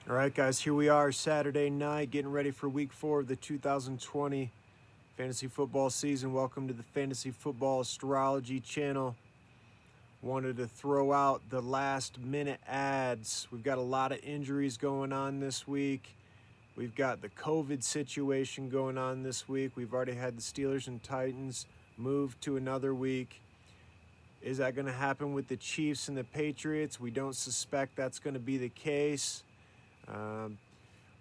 All right, guys, here we are Saturday night getting ready for week 4 of the 2020 fantasy football season. Welcome to the Fantasy Football Astrology channel. Wanted to throw out the last minute ads. We've got a lot of injuries going on this week. We've got the COVID situation going on this week. We've already had the Steelers and Titans move to another week. Is that going to happen with the Chiefs and the Patriots? We don't suspect that's going to be the case.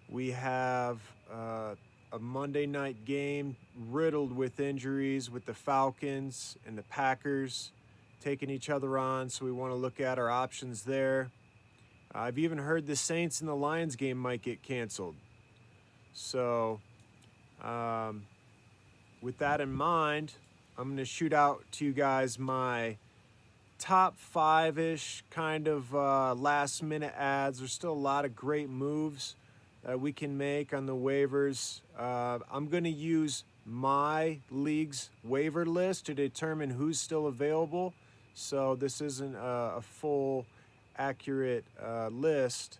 We have a Monday night game riddled with injuries with the Falcons and the Packers taking each other on, so we want to look at our options there. I've even heard the Saints and the Lions game might get canceled. So with that in mind, I'm going to shoot out to you guys my top 5-ish kind of last minute ads. There's still a lot of great moves that we can make on the waivers. I'm going to use my league's waiver list to determine who's still available. So this isn't a full, accurate list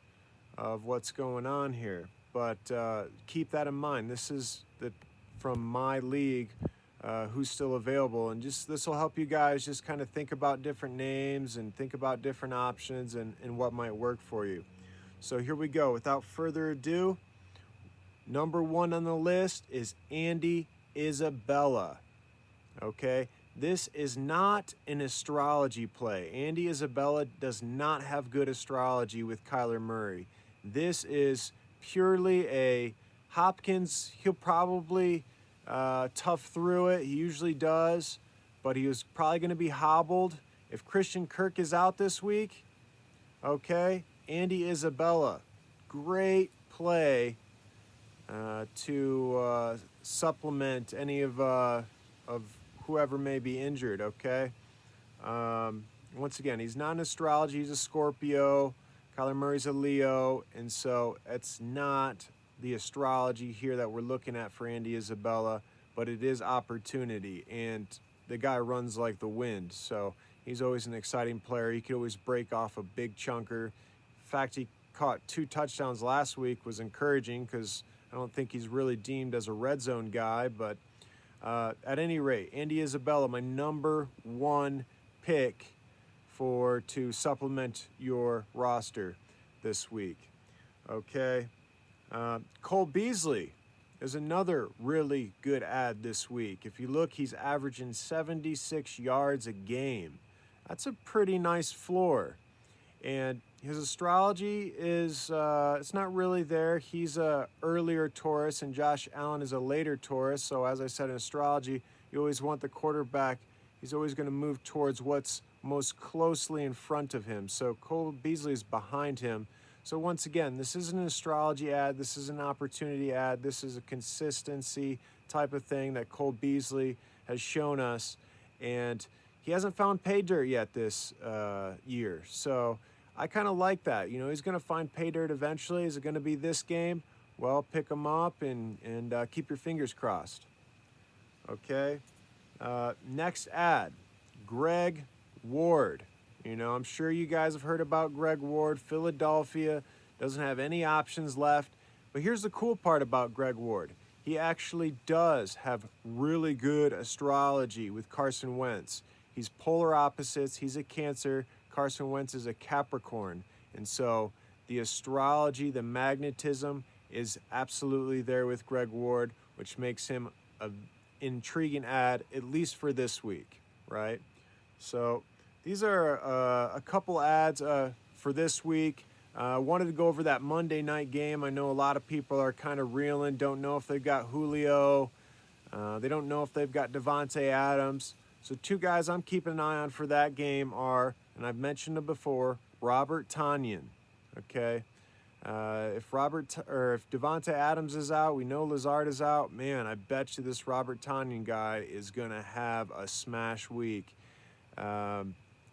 of what's going on here. But keep that in mind. This is from my league. Who's still available, and just this will help you guys just kind of think about different names and think about different options and what might work for you. So here we go. Without further ado, number 1 on the list is Andy Isabella. Okay, this is not an astrology play. Andy Isabella does not have good astrology with Kyler Murray. This is purely a Hopkins. He'll probably tough through it. He usually does, but he was probably going to be hobbled. If Christian Kirk is out this week, okay, Andy Isabella, great play to supplement any of whoever may be injured, okay? Once again, he's not an astrology, he's a Scorpio. Kyler Murray's a Leo, and so it's not the astrology here that we're looking at for Andy Isabella, but it is opportunity, and the guy runs like the wind, so he's always an exciting player. He could always break off a big chunker. In fact, he caught 2 touchdowns last week, was encouraging because I don't think he's really deemed as a red zone guy, but at any rate, Andy Isabella, my number 1 pick to supplement your roster this week. Okay. Cole Beasley is another really good ad this week. If you look, he's averaging 76 yards a game. That's a pretty nice floor. And his astrology is, it's not really there. He's a earlier Taurus, and Josh Allen is a later Taurus. So as I said, in astrology, you always want the quarterback. He's always going to move towards what's most closely in front of him. So Cole Beasley is behind him. So once again, this isn't an astrology ad. This is an opportunity ad. This is a consistency type of thing that Cole Beasley has shown us. And he hasn't found pay dirt yet this year. So I kind of like that. You know, he's going to find pay dirt eventually. Is it going to be this game? Well, pick him up and keep your fingers crossed. Okay. Next ad, Greg Ward. You know, I'm sure you guys have heard about Greg Ward. Philadelphia doesn't have any options left. But here's the cool part about Greg Ward. He actually does have really good astrology with Carson Wentz. He's polar opposites. He's a Cancer. Carson Wentz is a Capricorn. And so the astrology, the magnetism is absolutely there with Greg Ward, which makes him an intriguing ad, at least for this week, right? So these are a couple ads for this week. Wanted to go over that Monday night game. I know a lot of people are kind of reeling, don't know if they've got Julio. They don't know if they've got Devontae Adams. So 2 guys I'm keeping an eye on for that game are, and I've mentioned them before, Robert Tonyan. Okay, if Devontae Adams is out, we know Lazard is out. Man, I bet you this Robert Tonyan guy is going to have a smash week.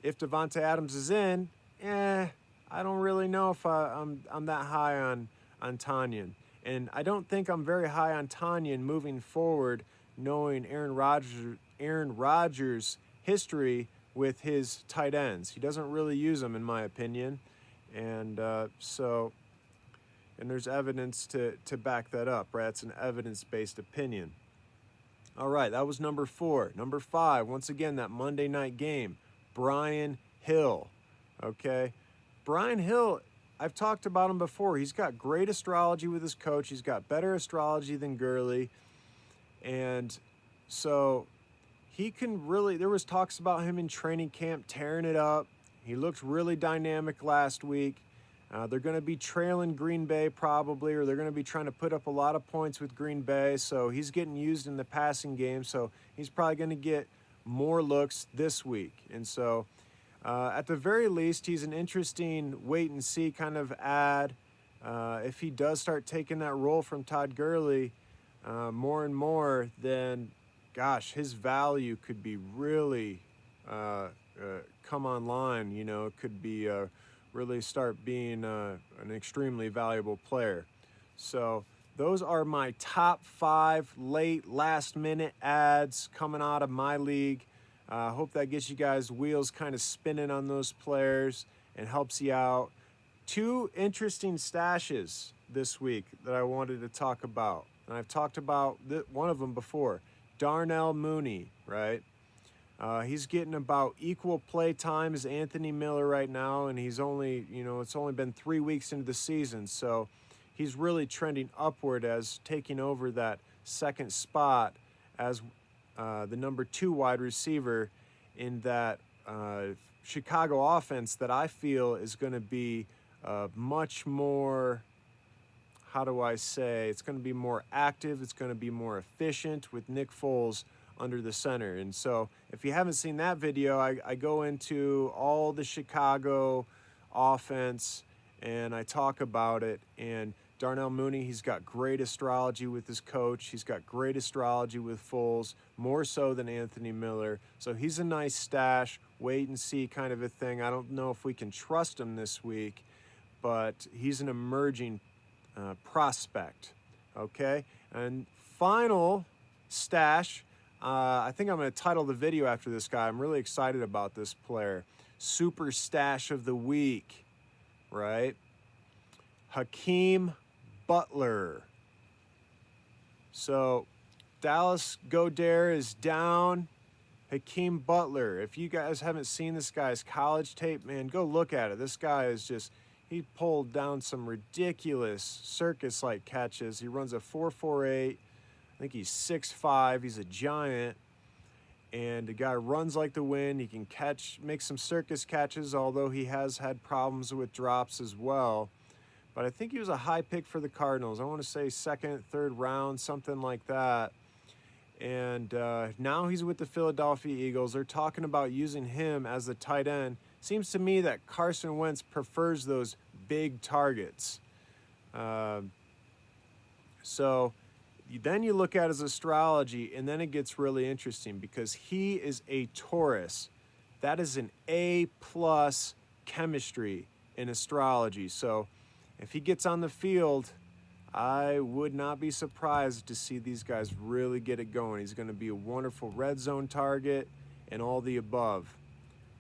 If Devontae Adams is in, I don't really know if I'm that high on Tonyan. And I don't think I'm very high on Tonyan moving forward, knowing Aaron Rodgers' history with his tight ends. He doesn't really use them, in my opinion. And so and there's evidence to back that up, right? It's an evidence-based opinion. All right, that was number 4. Number 5, once again, that Monday night game, Brian Hill, okay? Brian Hill, I've talked about him before. He's got great astrology with his coach. He's got better astrology than Gurley. And so he can really, there was talks about him in training camp tearing it up. He looked really dynamic last week. They're going to be trailing Green Bay probably, or they're going to be trying to put up a lot of points with Green Bay. So he's getting used in the passing game. So he's probably going to get more looks this week. And so at the very least, he's an interesting wait and see kind of ad. If he does start taking that role from Todd Gurley more and more, then gosh, his value could be really come online. You know, it could be really start being an extremely valuable player. So those are my top 5 late last minute ads coming out of my league. I hope that gets you guys wheels kind of spinning on those players and helps you out. 2 interesting stashes this week that I wanted to talk about. And I've talked about one of them before. Darnell Mooney, right? He's getting about equal play time as Anthony Miller right now, and he's only, it's only been 3 weeks into the season, so he's really trending upward as taking over that second spot as the number 2 wide receiver in that Chicago offense that I feel is going to be much more, how do I say, it's going to be more active, it's going to be more efficient with Nick Foles under the center. And so if you haven't seen that video, I go into all the Chicago offense and I talk about it. And Darnell Mooney, he's got great astrology with his coach. He's got great astrology with Foles, more so than Anthony Miller. So he's a nice stash, wait and see kind of a thing. I don't know if we can trust him this week, but he's an emerging prospect, okay? And final stash, I think I'm going to title the video after this guy. I'm really excited about this player. Super Stash of the Week, right? Hakeem Butler. So Dallas Goedert is down. Hakeem Butler. If you guys haven't seen this guy's college tape, man, go look at it. This guy is just, he pulled down some ridiculous circus-like catches. He runs a 4.48. I think he's 6'5". He's a giant. And the guy runs like the wind. He can make some circus catches, although he has had problems with drops as well. But I think he was a high pick for the Cardinals. I want to say 2nd, 3rd round, something like that. And now he's with the Philadelphia Eagles. They're talking about using him as the tight end. Seems to me that Carson Wentz prefers those big targets. So then you look at his astrology, and then it gets really interesting because he is a Taurus. That is an A+ chemistry in astrology. So if he gets on the field, I would not be surprised to see these guys really get it going. He's going to be a wonderful red zone target and all the above.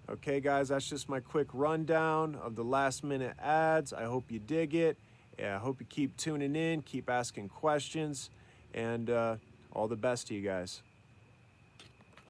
Okay, guys, that's just my quick rundown of the last minute ads. I hope you dig it. I hope you keep tuning in, keep asking questions. And all the best to you guys.